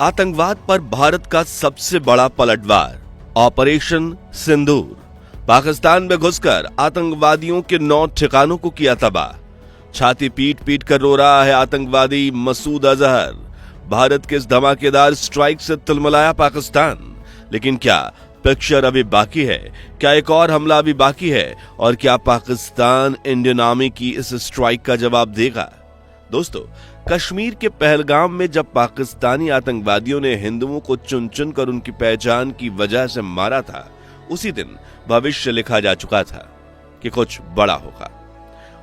आतंकवाद पर भारत का सबसे बड़ा पलटवार, ऑपरेशन सिंदूर। पाकिस्तान में घुसकर आतंकवादियों के 9 ठिकानों को किया तबाह। छाती पीट पीट कर रो रहा है आतंकवादी मसूद अजहर। भारत के इस धमाकेदार स्ट्राइक से तिलमिलाया पाकिस्तान। लेकिन क्या पिक्चर अभी बाकी है? क्या एक और हमला अभी बाकी है? और क्या पाकिस्तान इंडियन आर्मी की इस स्ट्राइक का जवाब देगा? दोस्तों, कश्मीर के पहलगाम में जब पाकिस्तानी आतंकवादियों ने हिंदुओं को चुन चुन कर उनकी पहचान की वजह से मारा था, उसी दिन भविष्य लिखा जा चुका था कि कुछ बड़ा होगा।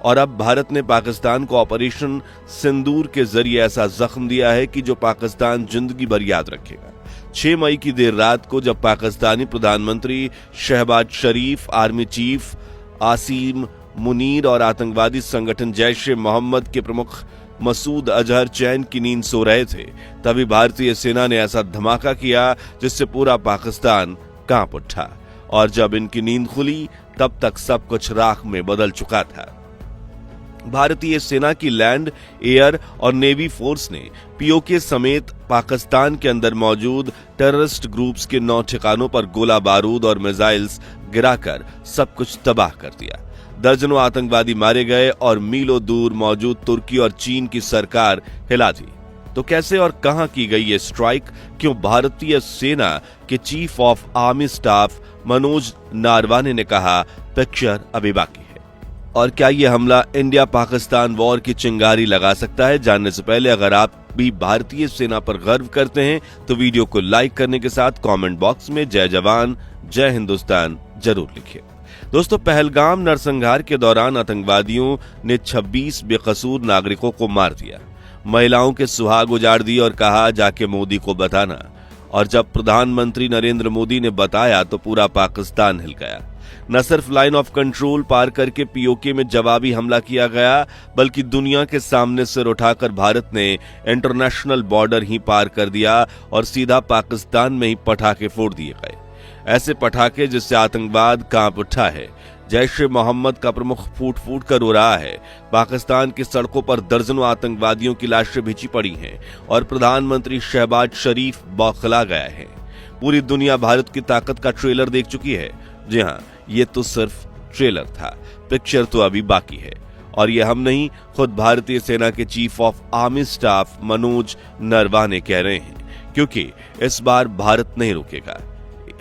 और अब भारत ने पाकिस्तान को ऑपरेशन सिंदूर के जरिए ऐसा जख्म दिया है कि जो पाकिस्तान जिंदगी भर याद रखेगा। 6 मई की देर रात को जब पाकिस्तानी प्रधानमंत्री शहबाज शरीफ, आर्मी चीफ आसिम मुनीर और आतंकवादी संगठन जैश-ए-मोहम्मद के प्रमुख मसूद अजहर चैन की नींद सो रहे थे, तभी भारतीय सेना ने ऐसा धमाका किया जिससे पूरा पाकिस्तान कांप उठा। और जब इनकी नींद खुली तब तक सब कुछ राख में बदल चुका था। भारतीय सेना की लैंड, एयर और नेवी फोर्स ने पीओके समेत पाकिस्तान के अंदर मौजूद टेररिस्ट ग्रुप्स के 9 ठिकानों पर गोला बारूद और मिसाइल्स गिराकर सब कुछ तबाह कर दिया। दर्जनों आतंकवादी मारे गए और मीलों दूर मौजूद तुर्की और चीन की सरकार हिला दी। तो कैसे और कहां की गई ये स्ट्राइक? क्यों? भारतीय सेना के chief of army staff Manoj Naravane ने कहा पिक्चर अभी बाकी है। और क्या ये हमला इंडिया पाकिस्तान वॉर की चिंगारी लगा सकता है? जानने से पहले अगर आप भी भारतीय सेना पर गर्व करते हैं तो वीडियो को लाइक करने के साथ कमेंट बॉक्स में जय जवान जय हिंदुस्तान जरूर लिखिए। दोस्तों, पहलगाम नरसंहार के दौरान आतंकवादियों ने 26 बेकसूर नागरिकों को मार दिया, महिलाओं के सुहाग उजाड़ दिए और कहा जाके मोदी को बताना। और जब प्रधानमंत्री नरेंद्र मोदी ने बताया तो पूरा पाकिस्तान हिल गया। न सिर्फ लाइन ऑफ कंट्रोल पार करके पीओके में जवाबी हमला किया गया, बल्कि दुनिया के सामने सिर उठाकर भारत ने इंटरनेशनल बॉर्डर ही पार कर दिया और सीधा पाकिस्तान में ही पटाखे फोड़ दिए गए। ऐसे पटाखे जिससे आतंकवाद कांप उठा है। जैश-ए-मोहम्मद का प्रमुख फूट फूट कर रो रहा है। पाकिस्तान की सड़कों पर दर्जनों आतंकवादियों की लाशें बिछी पड़ी हैं और प्रधानमंत्री शहबाज शरीफ बौखला गया है। पूरी दुनिया भारत की ताकत का ट्रेलर देख चुकी है। जी हां, ये तो सिर्फ ट्रेलर था, पिक्चर तो अभी बाकी है। और ये हम नहीं, खुद भारतीय सेना के chief of army staff Manoj Naravane कह रहे हैं, क्योंकि इस बार भारत नहीं रुकेगा।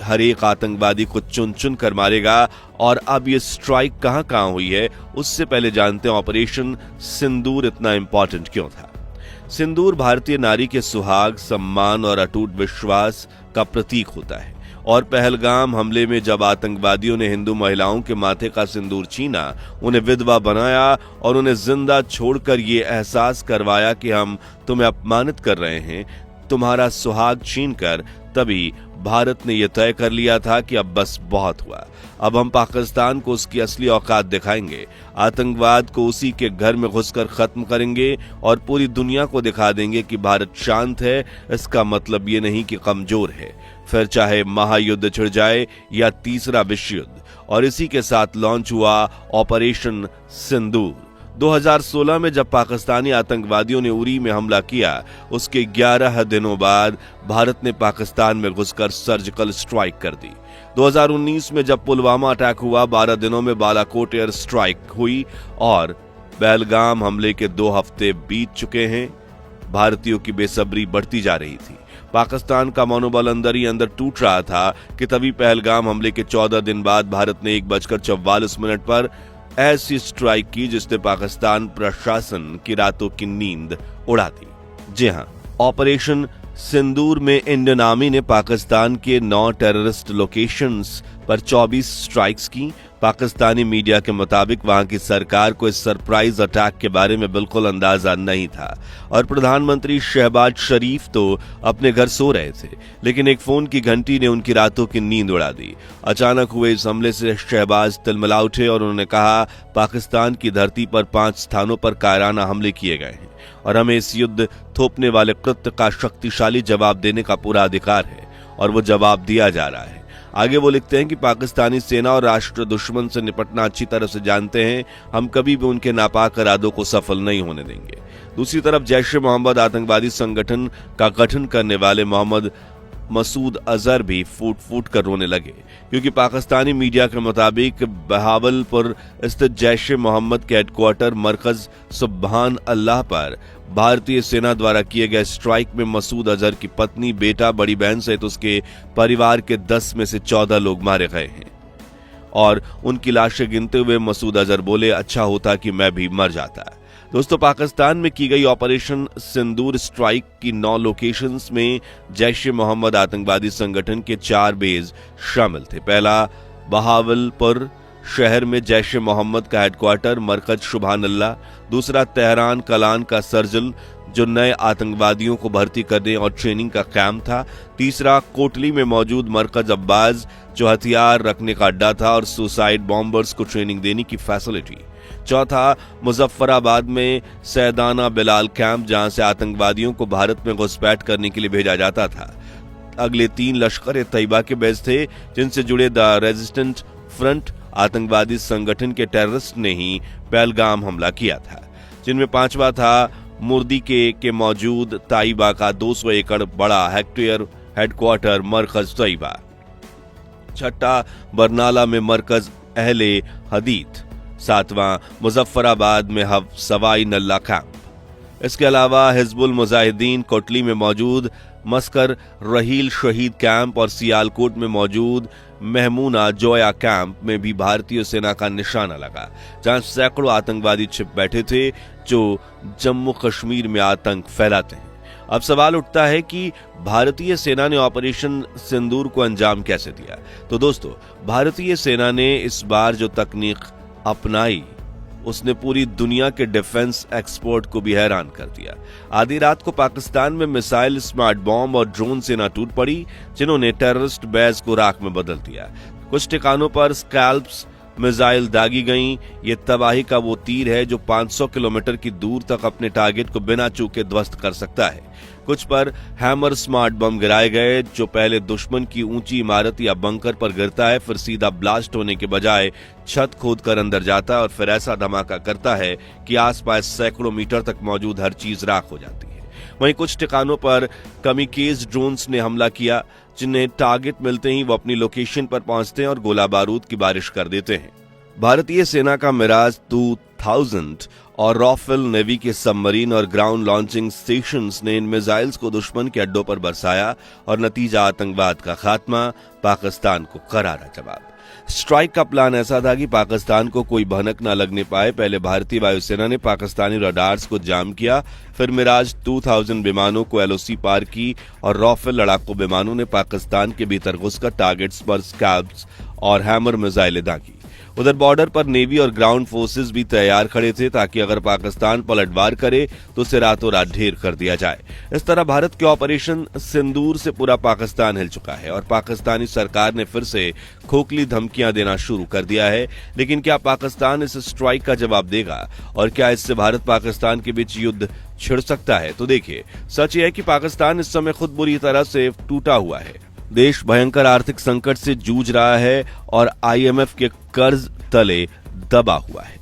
हर एक आतंकवादी को चुन चुन कर मारेगा। और अब ये स्ट्राइक कहां कहां हुई है, उससे पहले जानते हैं ऑपरेशन सिंदूर इतना इंपॉर्टेंट क्यों था। सिंदूर भारतीय नारी के सुहाग, सम्मान और अटूट विश्वास का प्रतीक होता है। और पहलगाम हमले में जब आतंकवादियों ने हिंदू महिलाओं के माथे का सिंदूर छीना, उन्हें विधवा बनाया और उन्हें जिंदा छोड़कर ये एहसास करवाया कि हम तुम्हें अपमानित कर रहे हैं, तुम्हारा सुहाग छीनकर, तभी भारत ने यह तय कर लिया था कि अब बस बहुत हुआ। अब हम पाकिस्तान को उसकी असली औकात दिखाएंगे, आतंकवाद को उसी के घर में घुसकर खत्म करेंगे और पूरी दुनिया को दिखा देंगे कि भारत शांत है। इसका मतलब ये नहीं कि कमजोर है, फिर चाहे महायुद्ध छिड़ जाए या तीसरा विश्व युद्ध। और इसी के साथ लॉन्च हुआ ऑपरेशन सिंदूर। 2016 में जब पाकिस्तानी आतंकवादियों ने उरी में हमला किया, उसके 11 दिनों बाद भारत ने पाकिस्तान में घुसकर सर्जिकल स्ट्राइक कर दी। 2019 में जब पुलवामा अटैक हुआ, 12 दिनों में बालाकोट एयर स्ट्राइक हुई और पहलगाम हमले के 2 हफ्ते बीत चुके हैं। भारतीयों की बेसब्री बढ़ती जा रही थी। पाकिस्तान का मनोबल अंदर ही अंदर टूट रहा था कि तभी पहलगाम हमले के 14 दिन बाद भारत ने 1:44 पर ऐसी स्ट्राइक की जिसने पाकिस्तान प्रशासन की रातों की नींद उड़ा दी। जी हां, ऑपरेशन सिंदूर में इंडियन आर्मी ने पाकिस्तान के 9 टेररिस्ट लोकेशंस पर 24 स्ट्राइक्स की। पाकिस्तानी मीडिया के मुताबिक वहां की सरकार को इस सरप्राइज अटैक के बारे में बिल्कुल अंदाजा नहीं था और प्रधानमंत्री शहबाज शरीफ तो अपने घर सो रहे थे, लेकिन एक फोन की घंटी ने उनकी रातों की नींद उड़ा दी। अचानक हुए इस हमले से शहबाज तिलमिला उठे और उन्होंने कहा, पाकिस्तान की धरती पर 5 स्थानों पर कायराना हमले किए गए हैं और हमें इस युद्ध थोपने वाले कृत्य का शक्तिशाली जवाब देने का पूरा अधिकार है और वो जवाब दिया जा रहा है। आगे वो लिखते हैं कि पाकिस्तानी सेना और राष्ट्र दुश्मन से निपटना अच्छी तरह से जानते हैं, हम कभी भी उनके नापाक इरादों को सफल नहीं होने देंगे। दूसरी तरफ जैश ए मोहम्मद आतंकवादी संगठन का गठन करने वाले मोहम्मद मसूद अजहर भी फूट फूट कर रोने लगे, क्योंकि पाकिस्तानी मीडिया के मुताबिक बहावलपुर स्थित जैश ए मोहम्मद के हेडक्वार्टर मरकज सुबहान अल्लाह पर भारतीय सेना द्वारा किए गए स्ट्राइक में मसूद अजहर की पत्नी, बेटा, बड़ी बहन सहित उसके परिवार के 10 में से 14 लोग मारे गए हैं। और उनकी लाशें गिनते हुए मसूद अजहर बोले, अच्छा होता कि मैं भी मर जाता। दोस्तों, पाकिस्तान में की गई ऑपरेशन सिंदूर स्ट्राइक की 9 लोकेशंस में जैश ए मोहम्मद आतंकवादी संगठन के 4 बेस शामिल थे। पहला, बहावलपुर शहर में जैश ए मोहम्मद का हेडक्वार्टर मरकज सुबहान अल्लाह। दूसरा, तेहरान कलान का सर्जिल, जो नए आतंकवादियों को भर्ती करने और ट्रेनिंग का कैंप था। तीसरा, कोटली में मौजूद मरकज अब्बास, जो हथियार रखने का अड्डा था और सुसाइड बॉम्बर्स को ट्रेनिंग देने की फैसिलिटी। चौथा, मुजफ्फराबाद में सैदाना बिलाल कैंप, जहां से आतंकवादियों को भारत में घुसपैठ करने के लिए भेजा जाता था। अगले 3 लश्कर तैयबा के बेस थे, जिनसे जुड़े द रेजिस्टेंट फ्रंट आतंकवादी संगठन के टेररिस्ट ने ही पहलगाम हमला किया था, जिनमें 5वां था मुर्दी के मौजूद तैयबा का 200 एकड़ बड़ा हेक्टेयर हेडक्वार्टर मरकज तैयबा। छठा, बरनाला में मरकज अहले हदीथ। 7वां, मुजफ्फराबाद में सवाई नल्ला कैंप। इसके अलावा हिजबुल मुजाहिदीन कोटली में मौजूद मस्कर रहील शहीद कैंप और सियालकोट में मौजूद महमूना जोया कैंप में भी भारतीय सेना का निशाना लगा, जहां सैकड़ों आतंकवादी छिप बैठे थे जो जम्मू कश्मीर में आतंक फैलाते हैं। अब सवाल उठता है कि भारतीय सेना ने ऑपरेशन सिंदूर को अंजाम कैसे दिया। तो दोस्तों, भारतीय सेना ने इस बार जो तकनीक अपनाई, उसने पूरी दुनिया के डिफेंस एक्सपर्ट को भी हैरान कर दिया। आधी रात को पाकिस्तान में मिसाइल, स्मार्ट बॉम्ब और ड्रोन सेना टूट पड़ी, जिन्होंने टेररिस्ट बेस को राख में बदल दिया। कुछ ठिकानों पर स्कैल्प्स मिसाइल दागी गईं। ये तबाही का वो तीर है जो 500 किलोमीटर की दूर तक अपने टारगेट को बिना चूके ध्वस्त कर सकता है। कुछ पर हैमर स्मार्ट बम गिराए गए, जो पहले दुश्मन की ऊंची इमारत या बंकर पर गिरता है, फिर सीधा ब्लास्ट होने के बजाय छत खोदकर अंदर जाता है और फिर ऐसा धमाका करता है कि आसपास सैकड़ों मीटर तक मौजूद हर चीज राख हो जाती है। वहीं कुछ ठिकानों पर कमिकेज ड्रोन्स ने हमला किया, जिन्हें टारगेट मिलते ही वो अपनी लोकेशन पर पहुंचते हैं और गोला बारूद की बारिश कर देते हैं। भारतीय सेना का मिराज 2000 और राफेल नेवी के सबमरीन और ग्राउंड लॉन्चिंग स्टेशंस ने इन मिसाइल्स को दुश्मन के अड्डों पर बरसाया और नतीजा आतंकवाद का खात्मा, पाकिस्तान को करारा जवाब। स्ट्राइक का प्लान ऐसा था कि पाकिस्तान को कोई भनक न लगने पाए। पहले भारतीय वायुसेना ने पाकिस्तानी रडार्स को जाम किया, फिर मिराज 2000 विमानों को एलओसी पार की और राफेल लड़ाकू विमानों ने पाकिस्तान के भीतर घुसकर टारगेट्स पर स्कैल्प्स और हैमर मिसाइलें दागी। उधर बॉर्डर पर नेवी और ग्राउंड फोर्सेस भी तैयार खड़े थे, ताकि अगर पाकिस्तान पलटवार करे तो उसे रातों रात ढेर कर दिया जाए। इस तरह भारत के ऑपरेशन सिंदूर से पूरा पाकिस्तान हिल चुका है और पाकिस्तानी सरकार ने फिर से खोखली धमकियां देना शुरू कर दिया है। लेकिन क्या पाकिस्तान इस स्ट्राइक का जवाब देगा और क्या इससे भारत पाकिस्तान के बीच युद्ध छिड़ सकता है? तो देखिए, सच यह है कि पाकिस्तान इस समय खुद बुरी तरह से टूटा हुआ है। देश भयंकर आर्थिक संकट से जूझ रहा है और आईएमएफ के कर्ज तले दबा हुआ है।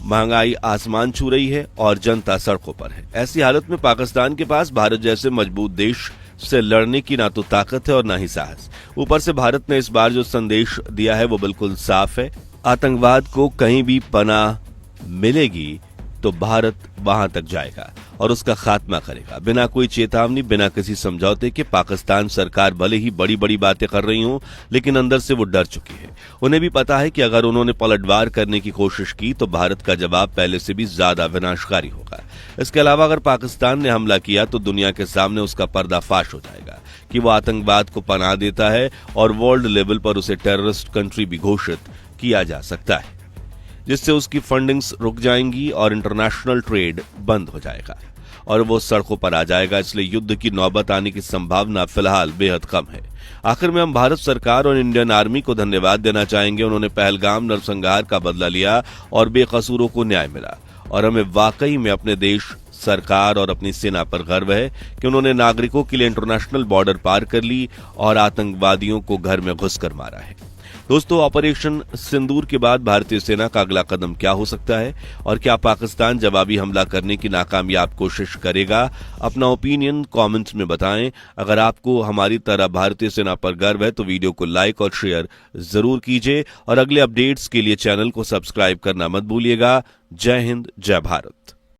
महंगाई आसमान छू रही है और जनता सड़कों पर है। ऐसी हालत में पाकिस्तान के पास भारत जैसे मजबूत देश से लड़ने की ना तो ताकत है और ना ही साहस। ऊपर से भारत ने इस बार जो संदेश दिया है वो बिल्कुल साफ है, आतंकवाद को कहीं भी पनाह मिलेगी तो भारत वहां तक जाएगा और उसका खात्मा करेगा, बिना कोई चेतावनी, बिना किसी समझौते के। पाकिस्तान सरकार भले ही बड़ी बड़ी बातें कर रही हो, लेकिन अंदर से वो डर चुकी है। उन्हें भी पता है कि अगर उन्होंने पलटवार करने की कोशिश की तो भारत का जवाब पहले से भी ज्यादा विनाशकारी होगा। इसके अलावा अगर पाकिस्तान ने हमला किया तो दुनिया के सामने उसका पर्दाफाश हो जाएगा कि वो आतंकवाद को पनाह देता है और वर्ल्ड लेवल पर उसे टेररिस्ट कंट्री भी घोषित किया जा सकता है, जिससे उसकी फंडिंग्स रुक जाएंगी और इंटरनेशनल ट्रेड बंद हो जाएगा और वो सड़कों पर आ जाएगा। इसलिए युद्ध की नौबत आने की संभावना फिलहाल बेहद कम है। आखिर में हम भारत सरकार और इंडियन आर्मी को धन्यवाद देना चाहेंगे। उन्होंने पहलगाम नरसंहार का बदला लिया और बेकसूरों को न्याय मिला और हमें वाकई में अपने देश, सरकार और अपनी सेना पर गर्व है कि उन्होंने नागरिकों के लिए इंटरनेशनल बॉर्डर पार कर ली और आतंकवादियों को घर में घुसकर मारा है। दोस्तों, ऑपरेशन सिंदूर के बाद भारतीय सेना का अगला कदम क्या हो सकता है और क्या पाकिस्तान जवाबी हमला करने की नाकामयाब कोशिश करेगा? अपना ओपिनियन कमेंट्स में बताएं। अगर आपको हमारी तरह भारतीय सेना पर गर्व है तो वीडियो को लाइक और शेयर जरूर कीजिए और अगले अपडेट्स के लिए चैनल को सब्सक्राइब करना मत भूलिएगा। जय हिंद, जय भारत।